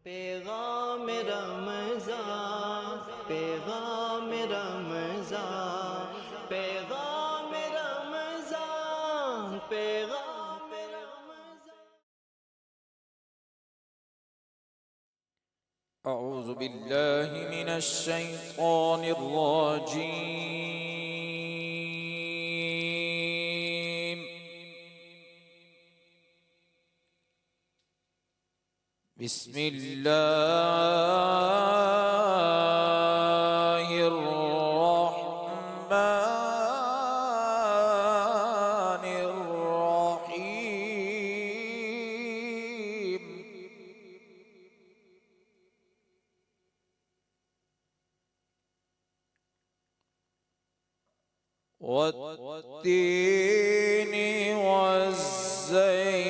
پیغام رمضان، پیغام رمضان، پیغام رمضان، پیغام رمضان۔ أعوذ بالله من الشيطان الرجيم. بسم الله الرحمن الرحيم. والتين والزيتون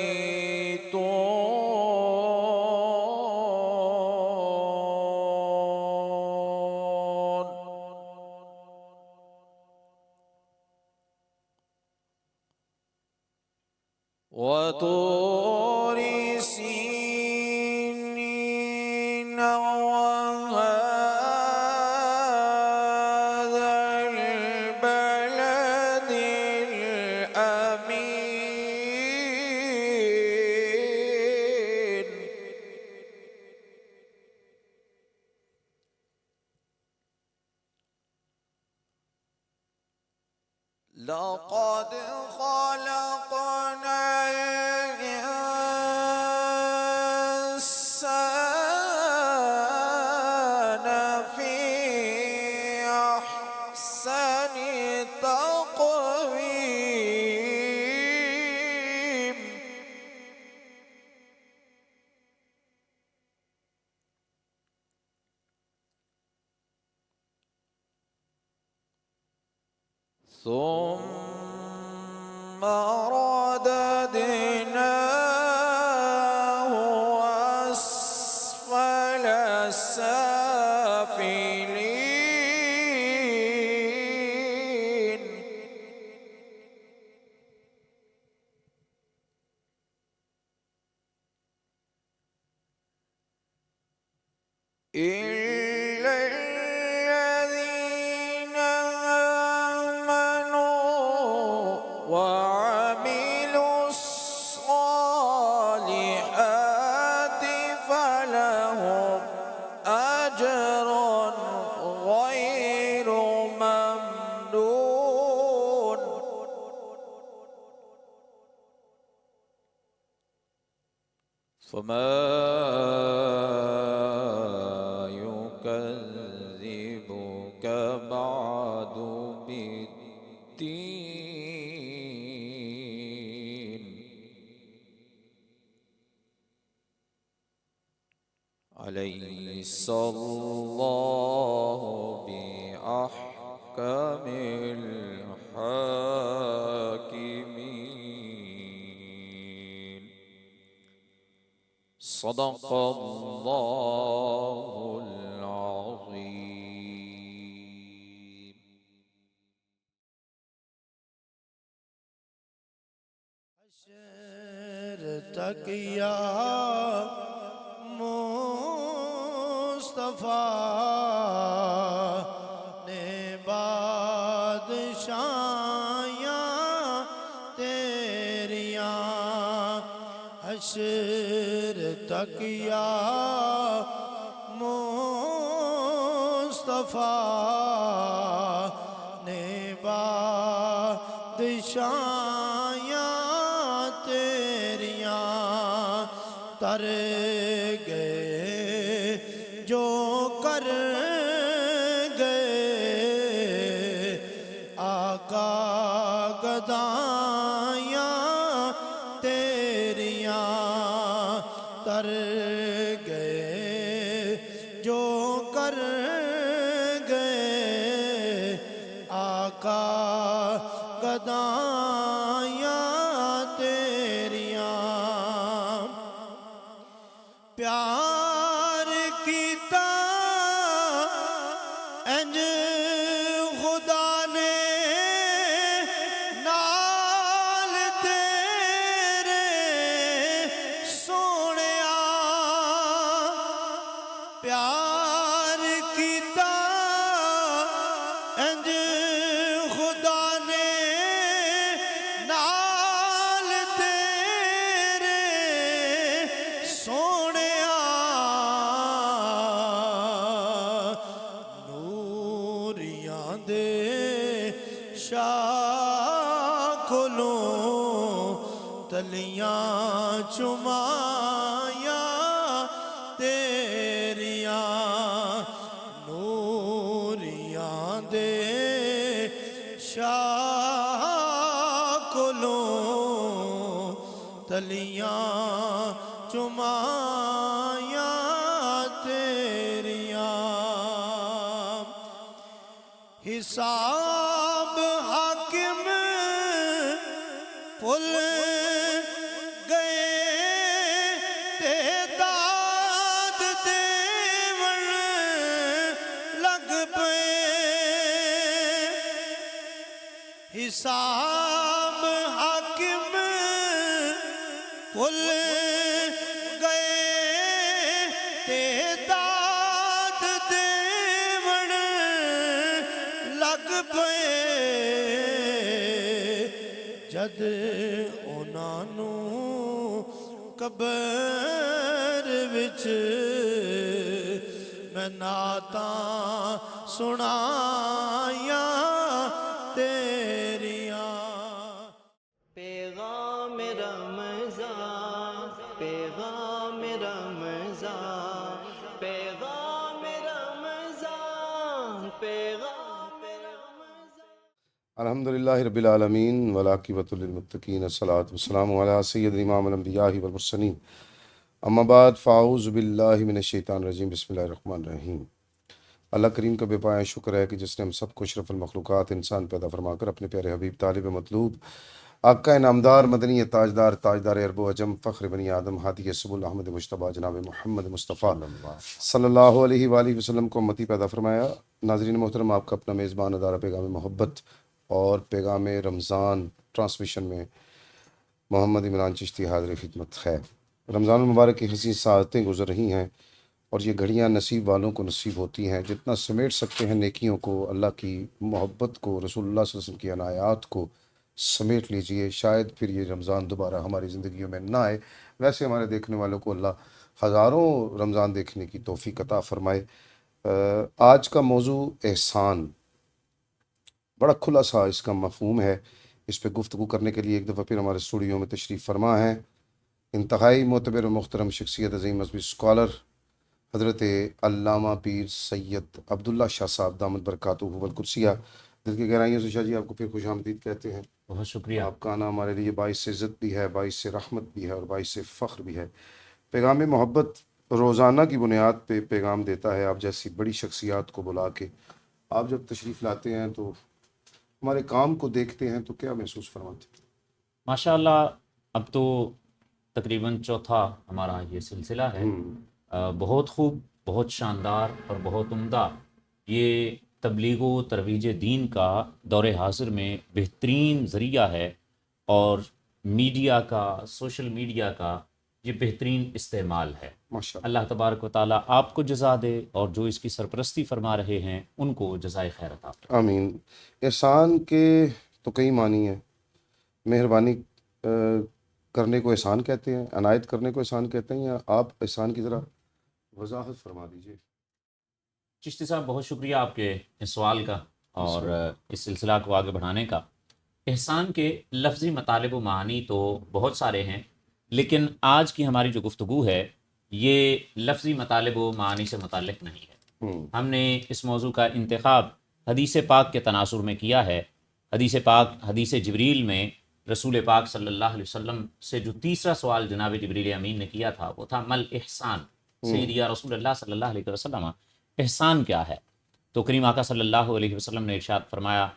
وطور سينين وهذا البلد الأمين. لقد خلقنا الإنسان في أحسن تقويم. ثم رددناه أسفل سافلين. إلا الذين آمنوا وعملوا الصالحات فلهم أجر غير ممنون. فما يكذبك بعد بالدين. أليس الله بأحكم الحاكمين. صدق الله العظيم. حشر تک یا مصطفیٰ نے بادشاہیاں تیریاں، حشر تک یا مصطفیٰ نے بادشاہیاں تیریاں تر گئے جو کر گئے آقا گدایاں تیریاں تر گئے جو کر گئے آقا گدایاں تیریاں. پیار کیتا انج خدا نے نال تیرے سونیا، پیار کیتا انج خدا نے نال تیرے سونیا نوریاں دے شاہ کھولوں تلیاں چمایا تیریاں نوریاں دے شاہ کھولوں تلیاں چمایا تیریاں حساب حاکم پل گئے تے داد دیون لگ پئے حساب حاکم پل گئے تے داد دیون لگ پئے جد انہاں نوں قبر وچ میں نعتاں سنایا تیریاں پیغام رمضان پیغام رمضان پیغام رمضان پیغام رمضان الحمدللہ رب العالمین والعاقبۃ للمتقین الصلاۃ والسلام علی سید امام الانبیاء والمرسلین اما بعد فاعوذ باللہ من الشیطان الرجیم بسم اللہ الرحمن الرحیم۔ اللہ کریم کا بے پایا شکر ہے کہ جس نے ہم سب کو اشرف المخلوقات انسان پیدا فرما کر اپنے پیارے حبیب طالب مطلوب آقا نامدار مدنی تاجدار عرب و عجم فخر بنی آدم ہادی سبل احمد مجتبیٰ جناب محمد مصطفیٰ صلی اللہ علیہ وآلہ وسلم کو امتی پیدا فرمایا۔ ناظرین محترم، آپ کا اپنا میزبان ادارہ پیغام محبت اور پیغام رمضان ٹرانسمیشن میں محمد عمران چشتی حاضر خدمت ہے۔ رمضان المبارک کی حسین ساعتیں گزر رہی ہیں اور یہ گھڑیاں نصیب والوں کو نصیب ہوتی ہیں۔ جتنا سمیٹ سکتے ہیں نیکیوں کو، اللہ کی محبت کو، رسول اللہ صلی اللہ علیہ وسلم کی عنایات کو سمیٹ لیجئے، شاید پھر یہ رمضان دوبارہ ہماری زندگیوں میں نہ آئے۔ ویسے ہمارے دیکھنے والوں کو اللہ ہزاروں رمضان دیکھنے کی توفیق عطا فرمائے۔ آج کا موضوع احسان، بڑا کھلا سا اس کا مفہوم ہے۔ اس پہ گفتگو کرنے کے لیے ایک دفعہ پھر ہمارے اسٹوڈیو میں تشریف فرما ہیں انتہائی معتبر و محترم شخصیت، عظیم مذہبی اسکالر حضرت علامہ پیر سید عبداللہ شاہ صاحب دامت برکاتہ القدسیہ۔ دل کی گہرائیوں سے شاہ جی آپ کو پھر خوش آمدید کہتے ہیں۔ بہت شکریہ۔ آپ کا آنا ہمارے لیے باعث عزت بھی ہے، باعث رحمت بھی ہے اور باعث فخر بھی ہے۔ پیغام محبت روزانہ کی بنیاد پہ پیغام دیتا ہے۔ آپ جیسی بڑی شخصیات کو بلا کے آپ جب تشریف لاتے ہیں تو ہمارے کام کو دیکھتے ہیں تو کیا محسوس فرماتے ہیں؟ ماشاء اللہ، اب تو تقریباً چوتھا ہمارا یہ سلسلہ ہے۔ بہت خوب، بہت شاندار اور بہت عمدہ یہ تبلیغ و ترویج دین کا دور حاضر میں بہترین ذریعہ ہے، اور میڈیا کا، سوشل میڈیا کا یہ بہترین استعمال ہے۔ ماشاء اللہ تبارک و تعالیٰ آپ کو جزا دے، اور جو اس کی سرپرستی فرما رہے ہیں ان کو جزائے خیر عطا فرمائے۔ آمین۔ احسان کے تو کئی معنی ہیں۔ مہربانی کرنے کو احسان کہتے ہیں، عنایت کرنے کو احسان کہتے ہیں، یا آپ احسان کی ذرا وضاحت فرما دیجیے۔ چشتی صاحب، بہت شکریہ آپ کے اس سوال کا اور اس سلسلہ کو آگے بڑھانے کا۔ احسان کے لفظی مطالب و معانی تو بہت سارے ہیں، لیکن آج کی ہماری جو گفتگو ہے یہ لفظی مطالب و معانی سے متعلق نہیں ہے۔ ہم نے اس موضوع کا انتخاب حدیث پاک کے تناظر میں کیا ہے۔ حدیث پاک، حدیث جبریل میں رسول پاک صلی اللہ علیہ وسلم سے جو تیسرا سوال جناب جبریل امین نے کیا تھا وہ تھا مل احسان، سید یا رسول اللہ صلی اللہ علیہ وسلم، احسان کیا ہے؟ تو کریم آقا صلی اللہ علیہ وسلم نے ارشاد فرمایا،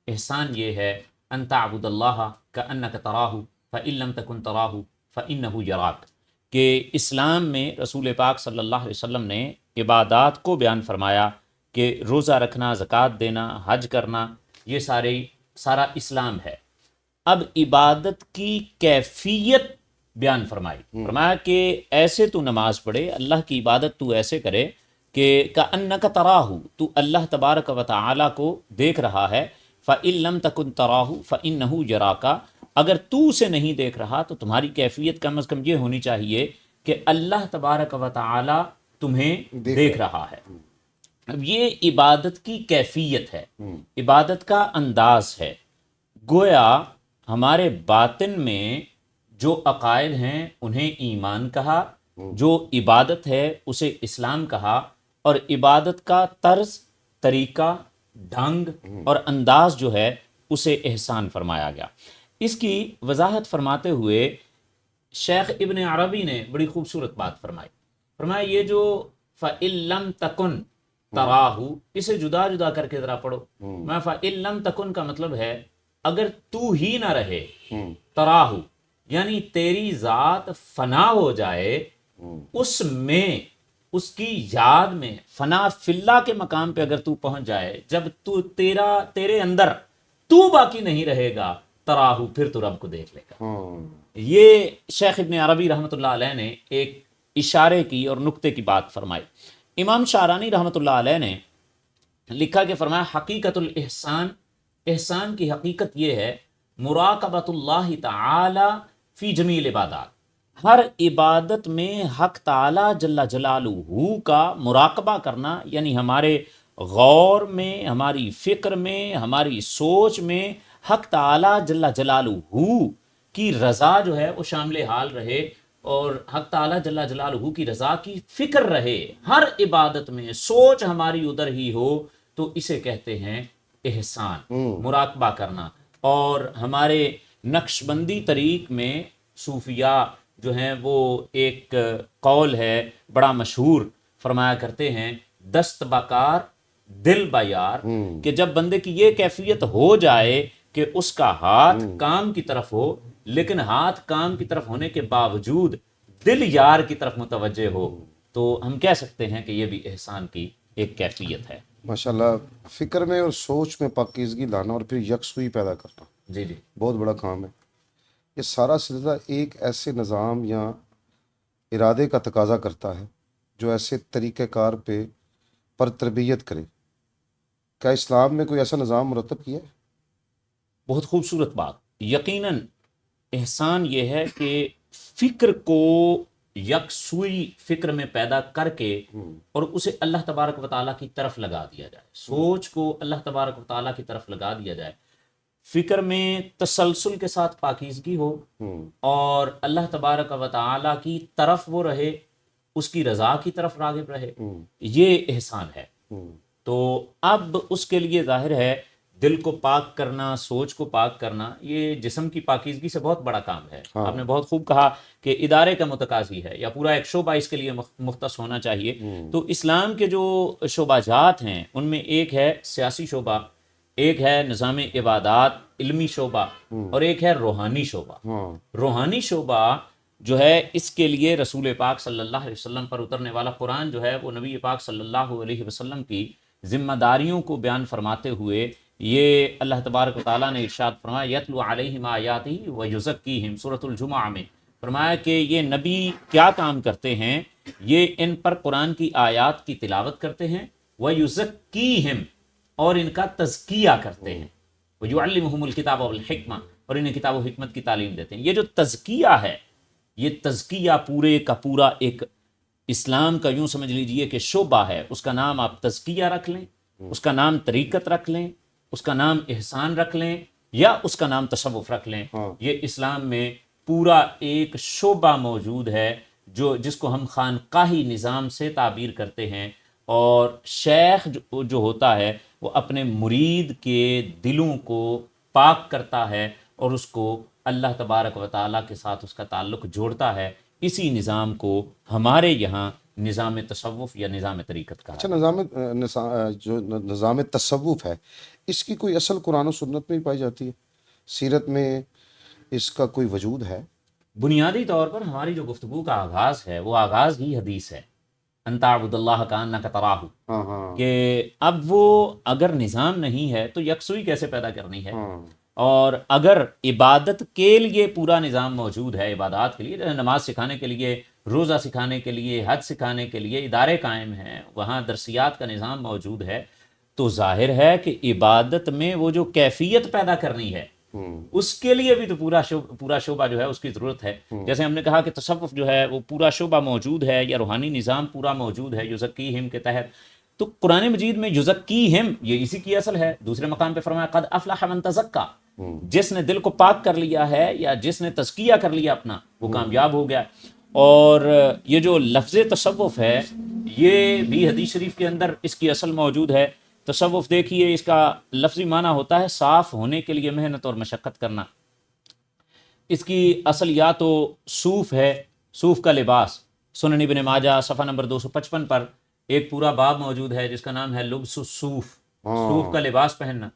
احسان یہ ہے ان تعبد اللہ کأنک تراہ فإن لم تکن تراہ فإنہ یراک، کہ اسلام میں رسول پاک صلی اللہ علیہ وسلم نے عبادات کو بیان فرمایا کہ روزہ رکھنا، زکوٰۃ دینا، حج کرنا، یہ سارا اسلام ہے۔ اب عبادت کی کیفیت بیان فرمائی، فرمایا کہ ایسے تو نماز پڑھے، اللہ کی عبادت تو ایسے کرے کہ کأنک تراہ، تو اللہ تبارک و تعالیٰ کو دیکھ رہا ہے، فإن لم تکن تراہ فإنہ یراک، اگر تو اسے نہیں دیکھ رہا تو تمہاری کیفیت کم از کم یہ ہونی چاہیے کہ اللہ تبارک و تعالیٰ تمہیں دیکھ رہا ہے۔ اب یہ عبادت کی کیفیت ہے، عبادت کا انداز ہے۔ گویا ہمارے باطن میں جو عقائد ہیں انہیں ایمان کہا، جو عبادت ہے اسے اسلام کہا، اور عبادت کا طرز، طریقہ، ڈھنگ اور انداز جو ہے اسے احسان فرمایا گیا۔ اس کی وضاحت فرماتے ہوئے شیخ ابن عربی نے بڑی خوبصورت بات فرمائی۔ فرمایا یہ جو فَإِن لَمْ تَكُن تَرَاهُ، اسے جدا جدا کر کے ذرا پڑھو۔ میں فَإِن لَمْ تَكُن کا مطلب ہے اگر تو ہی نہ رہے، تَرَاهُ یعنی تیری ذات فنا ہو جائے، اس میں، اس کی یاد میں، فنا فی اللہ کے مقام پہ اگر تو پہنچ جائے، جب تو تیرے اندر تو باقی نہیں رہے گا، تراہو پھر تو رب کو دیکھ لے گا۔ یہ شیخ ابن عربی رحمۃ اللہ علیہ نے ایک اشارے کی اور نقطے کی بات فرمائی۔ امام شعرانی رحمۃ اللہ علیہ نے لکھا کہ فرمایا حقیقت الاحسان، احسان کی حقیقت یہ ہے مراقبۃ اللہ تعالی فی جمیع العبادات، ہر عبادت میں حق تعالی جل جلالہ کا مراقبہ کرنا، یعنی ہمارے غور میں، ہماری فکر میں، ہماری سوچ میں حق تعالی جل جلالہ کی رضا جو ہے وہ شامل حال رہے، اور حق تعالی جل جلالہ کی رضا کی فکر رہے، ہر عبادت میں سوچ ہماری ادھر ہی ہو، تو اسے کہتے ہیں احسان، مراقبہ کرنا۔ اور ہمارے نقش بندی طریق میں صوفیاء جو ہیں وہ ایک قول ہے بڑا مشہور، فرمایا کرتے ہیں دست بکار دل بیار، کہ جب بندے کی یہ کیفیت ہو جائے کہ اس کا ہاتھ کام کی طرف ہو، لیکن ہاتھ کام کی طرف ہونے کے باوجود دل یار کی طرف متوجہ ہو، تو ہم کہہ سکتے ہیں کہ یہ بھی احسان کی ایک کیفیت ہے۔ ماشاءاللہ، فکر میں اور سوچ میں پاکیزگی لانا اور پھر یکسوئی پیدا کرنا جی جی، بہت بڑا کام ہے۔ یہ سارا سلسلہ ایک ایسے نظام یا ارادے کا تقاضا کرتا ہے جو ایسے طریقہ کار پہ پر تربیت کرے۔ کیا اسلام میں کوئی ایسا نظام مرتب کیا ہے؟ بہت خوبصورت بات۔ یقیناً احسان یہ ہے کہ فکر کو یکسوئی فکر میں پیدا کر کے اور اسے اللہ تبارک و تعالیٰ کی طرف لگا دیا جائے، سوچ کو اللہ تبارک و تعالیٰ کی طرف لگا دیا جائے، فکر میں تسلسل کے ساتھ پاکیزگی ہو، اور اللہ تبارک و تعالیٰ کی طرف وہ رہے، اس کی رضا کی طرف راغب رہے، یہ احسان ہے۔ تو اب اس کے لیے ظاہر ہے دل کو پاک کرنا، سوچ کو پاک کرنا، یہ جسم کی پاکیزگی سے بہت بڑا کام ہے۔ آپ نے بہت خوب کہا کہ ادارے کا متقاضی ہے یا پورا ایک شعبہ اس کے لیے مختص ہونا چاہیے۔ تو اسلام کے جو شعبہ جات ہیں ان میں ایک ہے سیاسی شعبہ، ایک ہے نظام عبادات علمی شعبہ، اور ایک ہے روحانی شعبہ۔ روحانی شعبہ جو ہے اس کے لیے رسول پاک صلی اللہ علیہ وسلم پر اترنے والا قرآن جو ہے وہ نبی پاک صلی اللہ علیہ وسلم کی ذمہ داریوں کو بیان فرماتے ہوئے یہ اللہ تبارک و تعالیٰ نے ارشاد فرمایا یتلو علیہم آیاتہ ویزکیہم، سورۃ الجمعہ میں فرمایا کہ یہ نبی کیا کام کرتے ہیں، یہ ان پر قرآن کی آیات کی تلاوت کرتے ہیں، ویزکیہم، اور ان کا تزکیہ کرتے ہیں، ویعلمہم الکتاب والحکمہ، اور انہیں کتاب و حکمت کی تعلیم دیتے ہیں۔ یہ جو تزکیہ ہے، یہ تزکیہ پورے کا پورا ایک اسلام کا یوں سمجھ لیجئے کہ شعبہ ہے۔ اس کا نام آپ تزکیہ رکھ لیں، اس کا نام طریقت رکھ لیں، اس کا نام احسان رکھ لیں، یا اس کا نام تصوف رکھ لیں، یہ اسلام میں پورا ایک شعبہ موجود ہے جس کو ہم خانقاہی نظام سے تعبیر کرتے ہیں۔ اور شیخ جو ہوتا ہے وہ اپنے مرید کے دلوں کو پاک کرتا ہے اور اس کو اللہ تبارک و تعالیٰ کے ساتھ اس کا تعلق جوڑتا ہے۔ اسی نظام کو ہمارے یہاں نظام تصوف یا نظام طریقت کہا۔ اچھا، جو نظام تصوف ہے اس کی کوئی اصل قرآن و سنت میں ہی پائی جاتی ہے؟ سیرت میں اس کا کوئی وجود ہے؟ بنیادی طور پر ہماری جو گفتگو کا آغاز ہے وہ آغاز ہی حدیث ہے، ان تعبد اللہ کأنک تراہ، کہ اب وہ اگر نظام نہیں ہے تو یکسوئی کیسے پیدا کرنی ہے، اور اگر عبادت کے لیے پورا نظام موجود ہے، عبادات کے لیے، نماز سکھانے کے لیے روزہ سکھانے کے لیے، حج سکھانے کے لیے ادارے قائم ہیں، وہاں درسیات کا نظام موجود ہے، تو ظاہر ہے کہ عبادت میں وہ جو کیفیت پیدا کرنی ہے اس کے لیے بھی تو پورا شعبہ جو ہے اس کی ضرورت ہے. جیسے ہم نے کہا کہ تصوف جو ہے وہ پورا شعبہ موجود ہے یا روحانی نظام پورا موجود ہے یزکیہم کے تحت. تو قرآن مجید میں یزکیہم یہ اسی کی اصل ہے. دوسرے مقام پہ فرمایا قد افلح من تزکا، جس نے دل کو پاک کر لیا ہے یا جس نے تزکیہ کر لیا اپنا وہ کامیاب ہو گیا. اور یہ جو لفظ تصوف ہے یہ بھی حدیث شریف کے اندر اس کی اصل موجود ہے. تصوف دیکھیے اس کا لفظی معنی ہوتا ہے صاف ہونے کے لیے محنت اور مشقت کرنا. اس کی اصل یا تو صوف ہے، صوف کا لباس. سنن ابن ماجہ صفحہ نمبر 255 پر ایک پورا باب موجود ہے جس کا نام ہے لبس الصوف، صوف کا لباس پہننا.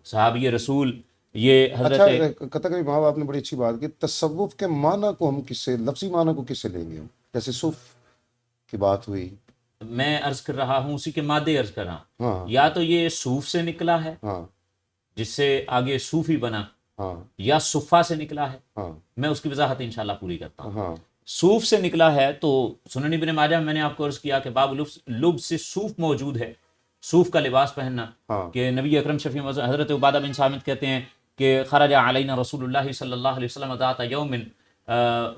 صحابی رسول یہ حضرت اچھا قطعی ماں آپ نے بڑی اچھی بات کی. تصوف کے معنی کو ہم کس سے، لفظی معنی کو کس سے لیں گے ہم؟ جیسے صوف کی بات ہوئی، میں عرض کر رہا ہوں اسی کے مادے عرض کر رہا ہوں. یا تو یہ صوف سے نکلا ہے جس سے آگے صوفی بنا، یا صفا سے نکلا ہے. میں اس کی وضاحت انشاءاللہ پوری کرتا ہوں. صوف سے نکلا ہے تو سنن ابن ماجہ میں نے آپ کو عرض کیا کہ باب لبس صوف موجود ہے، صوف کا لباس پہننا. کہ نبی اکرم شفیع حضرت عبادہ بن صامت کہتے ہیں کہ خرج علینا رسول اللہ صلی اللہ علیہ وسلم ذات یوم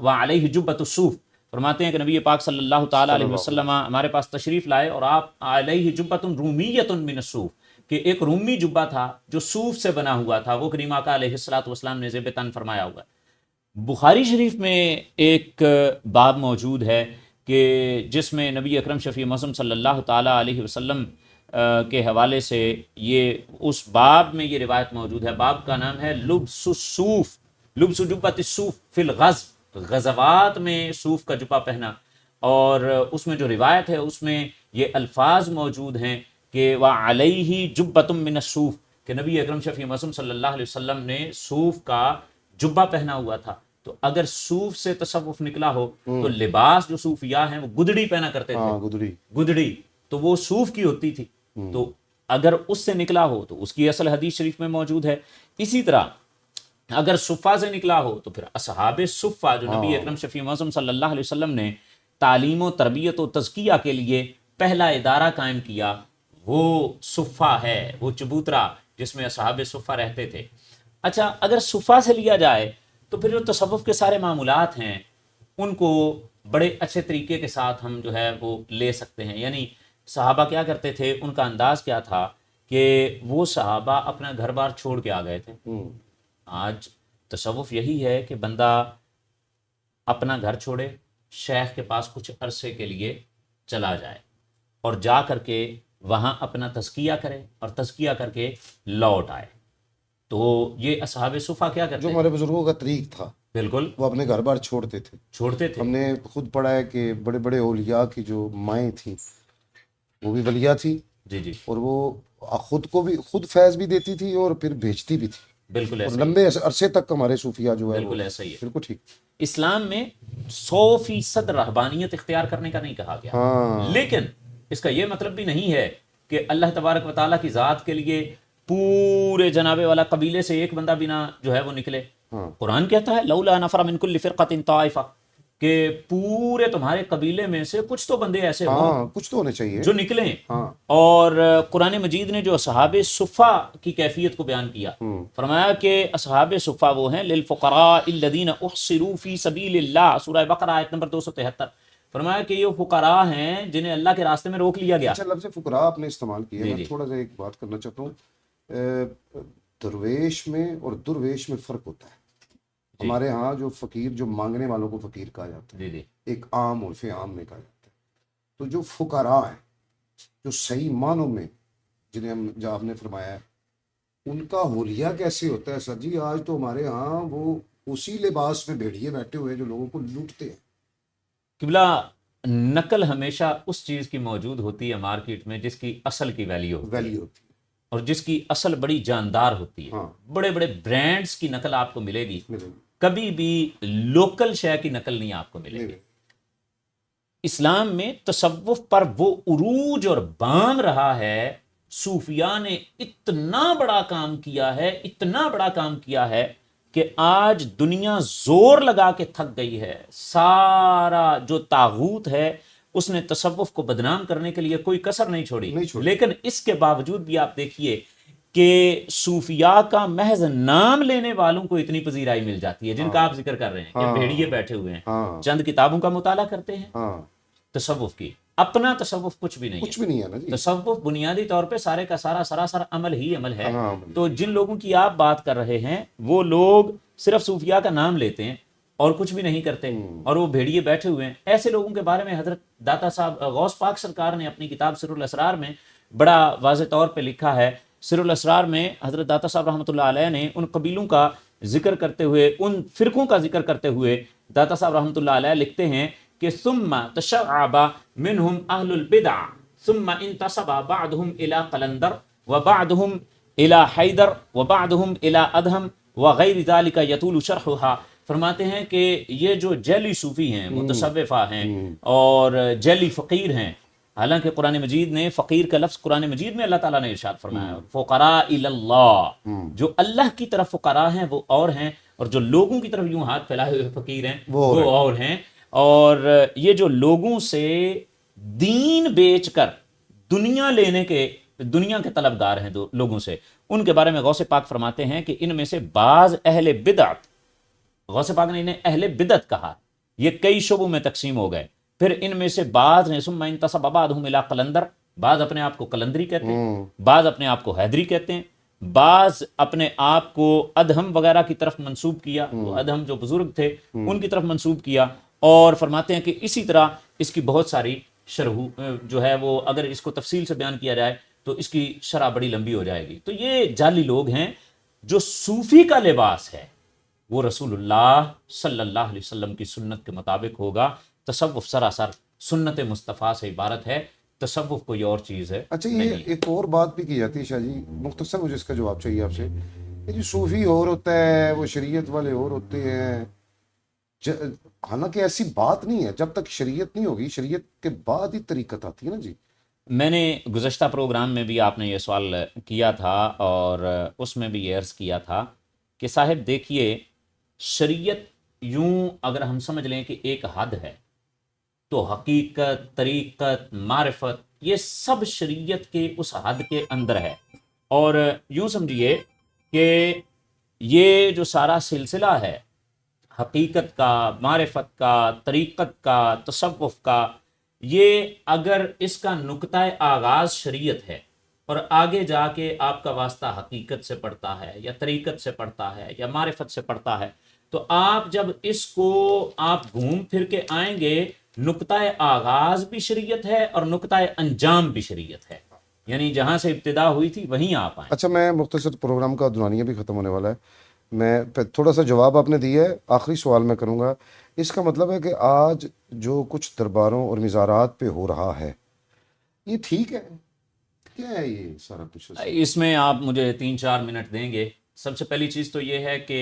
وعلیہ جبۃ الصوف. فرماتے ہیں کہ نبی پاک صلی اللہ تعالی علیہ وسلم ہمارے پاس تشریف لائے اور آپ علیہ جبۃ رومیۃ من الصوف، کہ ایک رومی جبہ تھا جو صوف سے بنا ہوا تھا، وہ کریم آقا علیہ الصلوۃ والسلام نے زیب تن فرمایا ہوا ہے. بخاری شریف میں ایک باب موجود ہے کہ جس میں نبی اکرم شفیع معصوم صلی اللہ تعالی علیہ وسلم کے حوالے سے یہ اس باب میں یہ روایت موجود ہے. باب کا نام ہے لبس الصوف، لبس جبۃ الصوف فی الغزو، غزوات میں صوف کا جبہ پہنا. اور اس میں جو روایت ہے اس میں یہ الفاظ موجود ہیں کہ وعلیہ جبۃ من الصوف، کہ نبی اکرم شفیع معصوم صلی اللہ علیہ وسلم نے صوف کا جبہ پہنا ہوا تھا. تو اگر صوف سے تصوف نکلا ہو تو لباس جو صوفیاء ہیں وہ گدڑی پہنا کرتے تھے. گدڑی تو وہ صوف کی ہوتی تھی. تو اگر اس سے نکلا ہو تو اس کی اصل حدیث شریف میں موجود ہے. اسی طرح اگر صفا سے نکلا ہو تو پھر اصحاب صفا جو نبی اکرم شفیع معصوم صلی اللہ علیہ وسلم نے تعلیم و تربیت و تزکیہ کے لیے پہلا ادارہ قائم کیا، وہ صفا ہے، وہ چبوترا جس میں اصحاب صفا رہتے تھے. اچھا اگر صفا سے لیا جائے تو پھر جو تصوف کے سارے معمولات ہیں ان کو بڑے اچھے طریقے کے ساتھ ہم جو ہے وہ لے سکتے ہیں. یعنی صحابہ کیا کرتے تھے، ان کا انداز کیا تھا کہ وہ صحابہ اپنا گھر بار چھوڑ کے آ گئے تھے. آج تصوف یہی ہے کہ بندہ اپنا گھر چھوڑے، شیخ کے پاس کچھ عرصے کے لیے چلا جائے اور جا کر کے وہاں اپنا تزکیہ کرے اور تزکیہ کر کے لوٹ آئے. تو یہ اصحاب صفا کیا کرتے جو ہمارے بزرگوں کا طریق تھا، بالکل وہ اپنے گھر بار چھوڑتے تھے. ہم نے خود پڑھا ہے کہ بڑے بڑے اولیاء کی جو مائیں تھیں وہ بھی ولیہ تھی. جی اور وہ خود کو بھی خود فیض بھی دیتی تھی اور پھر بھیجتی بھی تھی. بالکل ایسا لمبے عرصے تک ہمارے صوفیاء جو ہے بالکل ایسا ہی ہے. بالکل ٹھیک. اسلام میں 100% رہبانیت اختیار کرنے کا نہیں کہا گیا، لیکن اس کا یہ مطلب بھی نہیں ہے کہ اللہ تبارک و تعالیٰ کی ذات کے لیے پورے جنابے والا قبیلے سے ایک بندہ بنا جو ہے وہ نکلے. قرآن کہتا ہے لولا نفر من کل فرقۃ طائفہ، کہ پورے تمہارے قبیلے میں سے کچھ تو بندے ایسے ہوں، کچھ تو ہونے چاہیے جو نکلیں. اور قرآن مجید نے جو اصحاب صفا کی کیفیت کو بیان کیا، فرمایا کہ اصحاب صفا وہ ہیں للفقراء الذین احصروا فی سبیل اللہ، سورہ بقرہ آیت نمبر 273. فرمایا کہ یہ فقراء ہیں جنہیں اللہ کے راستے میں روک لیا گیا. اچھا لفظ فقراء آپ نے استعمال کیا، میں تھوڑا سا ایک بات کرنا چاہتا ہوں. درویش میں اور درویش میں فرق ہوتا ہے. ہمارے ہاں جو فقیر، جو مانگنے والوں کو فقیر کہا جاتا ہے، ایک عام عرف عام میں کہا جاتا ہے. تو جو فقراء ہیں، جو صحیح معنوں میں جنہیں ہم جو آپ نے فرمایا ہے، ان کا حلیہ کیسے ہوتا ہے؟ سر جی آج تو ہمارے ہاں وہ اسی لباس میں بھیڑیے بیٹھے ہوئے جو لوگوں کو لوٹتے ہیں. قبلہ نقل ہمیشہ اس چیز کی موجود ہوتی ہے مارکیٹ میں جس کی اصل کی ویلیو ہوتی ہے اور جس کی اصل بڑی جاندار ہوتی ہے. بڑے بڑے برانڈز کی نقل آپ کو ملے گی، کبھی بھی لوکل شے کی نقل نہیں آپ کو ملے گی. اسلام میں تصوف پر وہ عروج اور بام رہا ہے. صوفیاء نے اتنا بڑا کام کیا ہے، اتنا بڑا کام کیا ہے کہ آج دنیا زور لگا کے تھک گئی ہے، سارا جو طاغوت ہے اس نے تصوف کو بدنام کرنے کے لیے کوئی کسر نہیں چھوڑی، لیکن اس کے باوجود بھی آپ دیکھیے کہ صوفیاء کا محض نام لینے والوں کو اتنی پذیرائی مل جاتی ہے، جن کا آپ ذکر کر رہے ہیں کہ بھیڑیے بیٹھے ہوئے ہیں، چند کتابوں کا مطالعہ کرتے ہیں، تصوف کی اپنا تصوف کچھ بھی نہیں ہے نا جی. تصوف بنیادی طور پہ سارے کا سارا سراسر عمل ہی عمل ہے. تو جن لوگوں کی آپ بات کر رہے ہیں وہ لوگ صرف صوفیاء کا نام لیتے ہیں اور کچھ بھی نہیں کرتے، اور وہ بھیڑیے بیٹھے ہوئے ہیں. ایسے لوگوں کے بارے میں حضرت داتا صاحب غوث پاک سرکار نے اپنی کتاب سر الاسرار میں بڑا واضح طور پہ لکھا ہے. سر الاسرار میں حضرت داتا صاحب رحمۃ اللہ علیہ نے ان قبیلوں کا ذکر کرتے ہوئے، ان فرقوں کا ذکر کرتے ہوئے داتا صاحب رحمۃ اللہ علیہ لکھتے ہیں کہ ثم تشعب منهم اهل البدع ثم انتسب بعضهم الى قلندر وبعضهم الى حیدر وبعضهم الى ادهم وغیر ذلك يطول شرحها. فرماتے ہیں کہ یہ جو جعلی صوفی ہیں، متصوفہ ہیں اور جعلی فقیر ہیں، حالانکہ قرآن مجید نے فقیر کا لفظ قرآن مجید میں اللہ تعالیٰ نے ارشاد فرمایا فقراء الی اللہ، جو اللہ کی طرف فقراء ہیں وہ اور ہیں، اور جو لوگوں کی طرف یوں ہاتھ پھیلائے ہوئے فقیر ہیں وہ اور ہیں. اور یہ جو لوگوں سے دین بیچ کر دنیا لینے کے، دنیا کے طلبگار ہیں لوگوں سے، ان کے بارے میں غوث پاک فرماتے ہیں کہ ان میں سے بعض اہل بدعت، غوث پاک نے انہیں اہل بدعت کہا، یہ کئی شعبوں میں تقسیم ہو گئے. پھر ان میں سے بعض نے ثم انتسب بعضهم الى قلندر، بعض اپنے آپ کو قلندری کہتے ہیں، بعض اپنے آپ کو حیدری کہتے ہیں، بعض اپنے آپ کو ادہم وغیرہ کی طرف منسوب کیا، وہ ادہم جو بزرگ تھے ان کی طرف منسوب کیا. اور فرماتے ہیں کہ اسی طرح اس کی بہت ساری شرح جو ہے وہ اگر اس کو تفصیل سے بیان کیا جائے تو اس کی شرح بڑی لمبی ہو جائے گی. تو یہ جعلی لوگ ہیں. جو صوفی کا لباس ہے وہ رسول اللہ صلی اللہ علیہ وسلم کی سنت کے مطابق ہوگا. تصوف سراسر سنت مصطفیٰ سے عبارت ہے، تصوف کوئی اور چیز ہے. اچھا یہ ایک اور بات بھی کی جاتی ہے شاہ جی، مختصر مجھے اس کا جواب چاہیے آپ سے. یہ جو صوفی اور ہوتا ہے وہ شریعت والے اور ہوتے ہیں، حالانکہ ایسی بات نہیں ہے. جب تک شریعت نہیں ہوگی، شریعت کے بعد ہی طریقت آتی ہے نا جی. میں نے گزشتہ پروگرام میں بھی آپ نے یہ سوال کیا تھا اور اس میں بھی یہ عرض کیا تھا کہ صاحب دیکھیے، شریعت یوں اگر ہم سمجھ لیں کہ ایک حد ہے تو حقیقت، طریقت، معرفت یہ سب شریعت کے اس حد کے اندر ہے. اور یوں سمجھیے کہ یہ جو سارا سلسلہ ہے حقیقت کا، معرفت کا، طریقت کا، تصوف کا، یہ اگر اس کا نقطہ آغاز شریعت ہے اور آگے جا کے آپ کا واسطہ حقیقت سے پڑتا ہے یا طریقت سے پڑتا ہے یا معرفت سے پڑتا ہے، تو آپ جب اس کو آپ گھوم پھر کے آئیں گے، نقطہ آغاز بھی شریعت ہے اور نقطہ انجام بھی شریعت ہے، یعنی جہاں سے ابتدا ہوئی تھی وہیں آپ آئیں. اچھا میں مختصر پروگرام کا دورانیہ بھی ختم ہونے والا ہے، میں تھوڑا سا جواب آپ نے دیا ہے، آخری سوال میں کروں گا. اس کا مطلب ہے کہ آج جو کچھ درباروں اور مزارات پہ ہو رہا ہے یہ ٹھیک ہے؟ کیا ہے یہ سارا کچھ؟ اس میں آپ مجھے 3-4 منٹ دیں گے. سب سے پہلی چیز تو یہ ہے کہ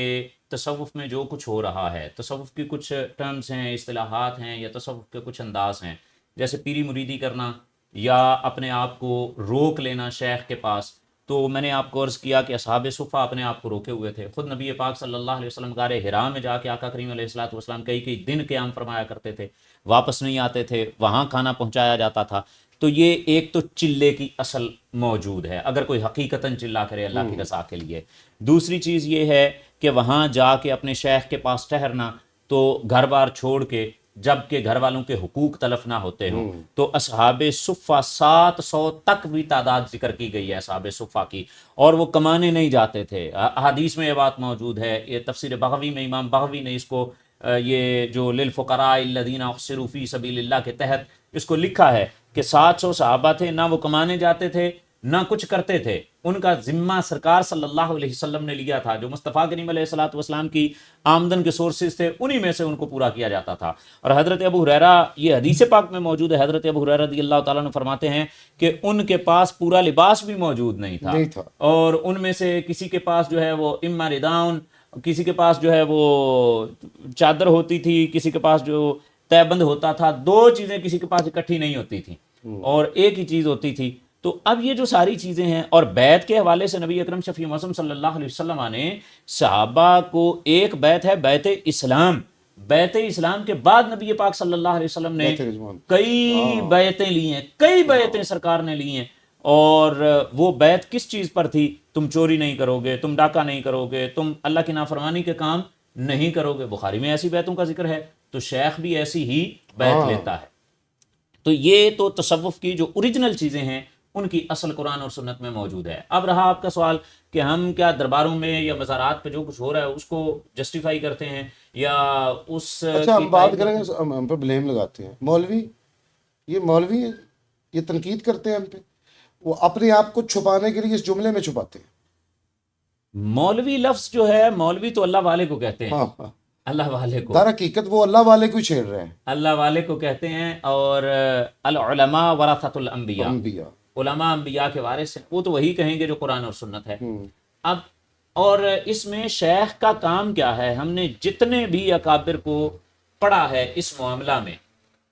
تصوف میں جو کچھ ہو رہا ہے، تصوف کی کچھ ٹرمز ہیں، اصطلاحات ہیں یا تصوف کے کچھ انداز ہیں، جیسے پیری مریدی کرنا یا اپنے آپ کو روک لینا شیخ کے پاس. تو میں نے آپ کو عرض کیا کہ اصحاب صفہ اپنے آپ کو روکے ہوئے تھے. خود نبی پاک صلی اللہ علیہ وسلم غار حرا میں جا کے آقا کریم علیہ الصلوۃ والسلام کئی دن قیام فرمایا کرتے تھے، واپس نہیں آتے تھے، وہاں کھانا پہنچایا جاتا تھا. تو یہ ایک تو چلے کی اصل موجود ہے اگر کوئی حقیقتاً چلا کرے اللہ کی رضا کے لیے. دوسری چیز یہ ہے کہ وہاں جا کے اپنے شیخ کے پاس ٹھہرنا تو گھر بار چھوڑ کے، جب کہ گھر والوں کے حقوق تلف نہ ہوتے ہوں. تو اصحاب صفہ 700 تک بھی تعداد ذکر کی گئی ہے اصحاب صفہ کی، اور وہ کمانے نہیں جاتے تھے. احادیث میں یہ بات موجود ہے. یہ تفسیر بغوی میں امام بغوی نے اس کو یہ جو للفقراء الذین احصروا فی سبیل اللہ کے تحت اس کو لکھا ہے کہ 700 صحابہ تھے، نہ وہ کمانے جاتے تھے نہ کچھ کرتے تھے. ان کا ذمہ سرکار صلی اللہ علیہ وسلم نے لیا تھا. جو مصطفیٰ کریم علیہ الصلوۃ والسلام کی آمدن کے سورسز تھے انہی میں سے ان کو پورا کیا جاتا تھا. اور حضرت ابو ہریرہ، یہ حدیث پاک میں موجود ہے، حضرت ابو ہریرہ رضی اللہ تعالیٰ عنہ فرماتے ہیں کہ ان کے پاس پورا لباس بھی موجود نہیں تھا. اور ان میں سے کسی کے پاس جو ہے وہ اما رداؤن، کسی کے پاس جو ہے وہ چادر ہوتی تھی، کسی کے پاس جو تہبند ہوتا تھا. 2 چیزیں کسی کے پاس اکٹھی نہیں ہوتی تھیں اور ایک ہی چیز ہوتی تھی. تو اب یہ جو ساری چیزیں ہیں، اور بیعت کے حوالے سے نبی اکرم شفیع معصوم صلی اللہ علیہ وسلم نے صحابہ کو، ایک بیعت ہے بیعت اسلام، بیعت اسلام کے بعد نبی پاک صلی اللہ علیہ وسلم نے بیعت رضوان، کئی بیعتیں لی ہیں، کئی بیعتیں سرکار نے لی ہیں. اور وہ بیعت کس چیز پر تھی؟ تم چوری نہیں کرو گے، تم ڈاکہ نہیں کرو گے، تم اللہ کی نافرمانی کے کام نہیں کرو گے. بخاری میں ایسی بیعتوں کا ذکر ہے، تو شیخ بھی ایسی ہی بیعت لیتا ہے. تو یہ تو تصوف کی جو اوریجنل چیزیں ہیں ان کی اصل قرآن اور سنت میں موجود ہے. اب رہا آپ کا سوال کہ ہم کیا درباروں میں یا مزارات پہ جو کچھ ہو رہا ہے اس کو جسٹیفائی کرتے ہیں یا اس اچھا کی ہم بات تائید کریں کرتے گے، ہم پہ بلیم لگاتے ہیں مولوی یہ تنقید کرتے ہیں ہم پہ، وہ اپنے آپ کو چھپانے کے لیے اس جملے میں چھپاتے ہیں. مولوی لفظ جو ہے، مولوی تو اللہ والے کو کہتے ہیں، ہاں ہاں، اللہ والے کو، در حقیقت وہ اللہ والے کو ہی چھیڑ رہے ہیں. اللہ والے کو کہتے ہیں. اور العلماء ورثۃ الانبیاء، انبیاء، علماء انبیاء کے وارث ہیں، وہ تو وہی کہیں گے جو قرآن اور سنت ہے. اب اور اس میں شیخ کا کام کیا ہے؟ ہم نے جتنے بھی اکابر کو پڑھا ہے اس معاملہ میں،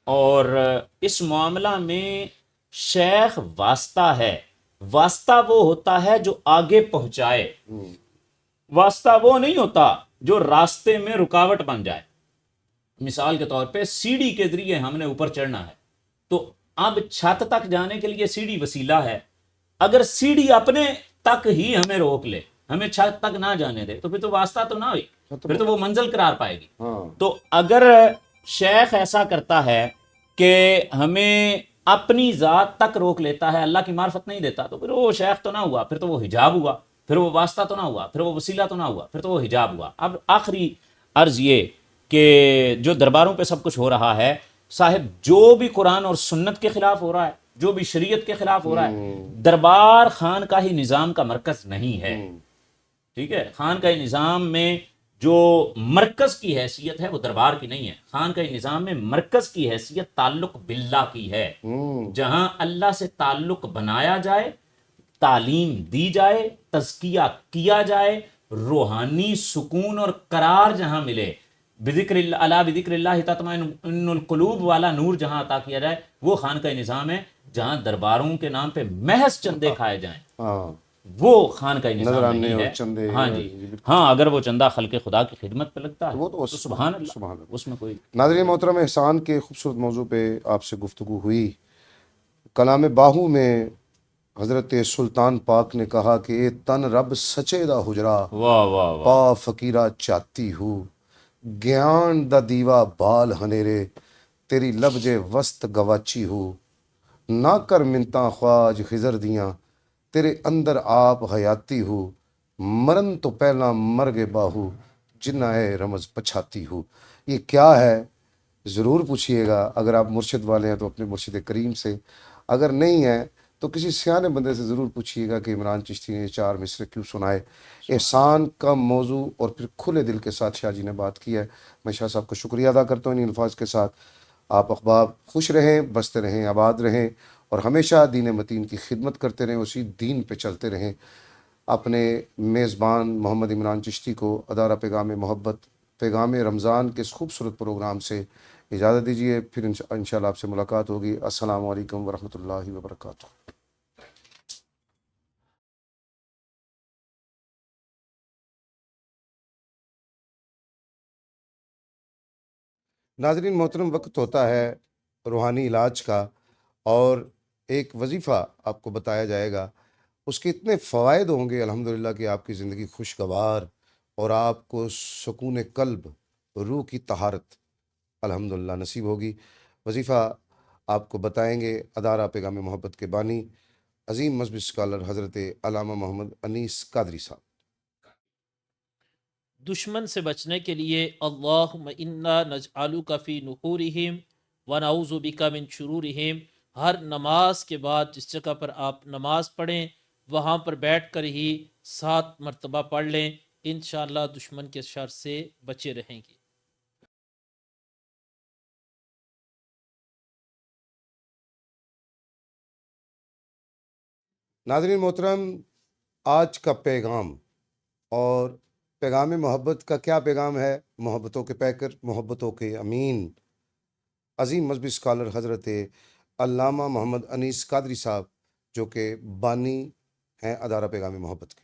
اور اس معاملہ میں شیخ واسطہ ہے. واسطہ وہ ہوتا ہے جو آگے پہنچائے، واسطہ وہ نہیں ہوتا جو راستے میں رکاوٹ بن جائے. مثال کے طور پہ سیڑھی کے ذریعے ہم نے اوپر چڑھنا ہے، تو اب چھت تک جانے کے لیے سیڑھی وسیلہ ہے. اگر سیڑھی اپنے تک ہی ہمیں روک لے، ہمیں چھت تک نہ جانے دے، تو پھر تو واسطہ تو نہ ہوئی، پھر تو وہ منزل قرار پائے گی. تو اگر شیخ ایسا کرتا ہے کہ ہمیں اپنی ذات تک روک لیتا ہے، اللہ کی معرفت نہیں دیتا، تو پھر وہ شیخ تو نہ ہوا، پھر تو وہ حجاب ہوا، پھر وہ واسطہ تو نہ ہوا، پھر وہ وسیلہ تو نہ ہوا، پھر تو وہ حجاب ہوا. اب آخری عرض یہ کہ جو درباروں پہ سب کچھ ہو رہا ہے صاحب، جو بھی قرآن اور سنت کے خلاف ہو رہا ہے، جو بھی شریعت کے خلاف ہو رہا ہے، دربار خان کا ہی نظام کا مرکز نہیں ہے. ٹھیک ہے، خان کا نظام میں جو مرکز کی حیثیت ہے وہ دربار کی نہیں ہے. خان کا نظام میں مرکز کی حیثیت تعلق باللہ کی ہے، جہاں اللہ سے تعلق بنایا جائے، تعلیم دی جائے، تزکیہ کیا جائے، روحانی سکون اور قرار جہاں ملے، بذکر اللہ بذکر اللہ تطمئن القلوب والا نور جہاں عطا کیا جائے، وہ خان کا نظام ہے. جہاں درباروں کے نام پہ محض چندے کھائے جائیں، وہ خان کا نظام نہیں ہے. ہاں جی، ہاں اگر وہ چندہ خلق خدا کی خدمت پہ لگتا ہے تو سبحان اللہ، اس میں کوئی. ناظرین محترم، احسان کے خوبصورت موضوع پہ آپ سے گفتگو ہوئی. کلام باہو میں حضرت سلطان پاک نے کہا کہ اے تن رب سچے دا حجرا، واہ واہ واہ، پا فقیرہ چاہتی ہوں، گیان دا دیوا بال ہنیرے، تیری لبجے وسط گواچی ہوں، نہ کر منتاں خواج خضر دیاں، تیرے اندر آپ حیاتی ہو، مرن تو پہلا مرگ باہو، جنہ اے رمز پچھاتی ہو. یہ کیا ہے ضرور پوچھئے گا. اگر آپ مرشد والے ہیں تو اپنے مرشد کریم سے، اگر نہیں ہیں تو کسی سیانے بندے سے ضرور پوچھئے گا کہ عمران چشتی نے 4 مصرے کیوں سنائے. احسان کا موضوع اور پھر کھلے دل کے ساتھ شاہ جی نے بات کی ہے. میں شاہ صاحب کا شکریہ ادا کرتا ہوں ان الفاظ کے ساتھ. آپ احباب خوش رہیں، بستے رہیں، آباد رہیں، اور ہمیشہ دین متین کی خدمت کرتے رہیں، اسی دین پہ چلتے رہیں. اپنے میزبان محمد عمران چشتی کو ادارہ پیغام محبت، پیغام رمضان کے اس خوبصورت پروگرام سے اجازت دیجیے. پھر انشاءاللہ آپ سے ملاقات ہوگی. السلام علیکم ورحمۃ اللہ وبرکاتہ. ناظرین محترم، وقت ہوتا ہے روحانی علاج کا، اور ایک وظیفہ آپ کو بتایا جائے گا. اس کے اتنے فوائد ہوں گے الحمدللہ کہ آپ کی زندگی خوشگوار، اور آپ کو سکون قلب، روح کی طہارت الحمدللہ نصیب ہوگی. وظیفہ آپ کو بتائیں گے ادارہ پیغام محبت کے بانی عظیم مذہبی اسکالر حضرت علامہ محمد انیس قادری صاحب. دشمن سے بچنے کے لیے اللہم انا نجعلک فی نحورہم ونعوذ بک من شرورہم. ہر نماز کے بعد جس جگہ پر آپ نماز پڑھیں وہاں پر بیٹھ کر ہی 7 مرتبہ پڑھ لیں، انشاءاللہ دشمن کے شر سے بچے رہیں گے. ناظرین محترم، آج کا پیغام اور پیغام محبت کا کیا پیغام ہے؟ محبتوں کے پیکر، محبتوں کے امین، عظیم مذہبی اسکالر حضرت علامہ محمد انیس قادری صاحب جو کہ بانی ہیں ادارہ پیغام محبت کے۔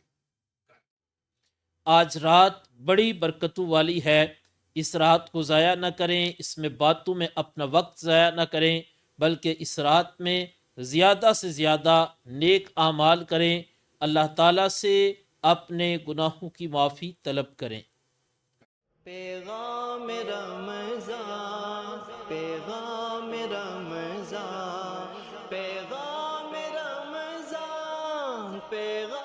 آج رات بڑی برکتوں والی ہے، اس رات کو ضائع نہ کریں، اس میں باتوں میں اپنا وقت ضائع نہ کریں، بلکہ اس رات میں زیادہ سے زیادہ نیک اعمال کریں، اللہ تعالیٰ سے اپنے گناہوں کی معافی طلب کریں۔ پیغام رمضان، پیغام رمضان، پیغام رمضان، پیغام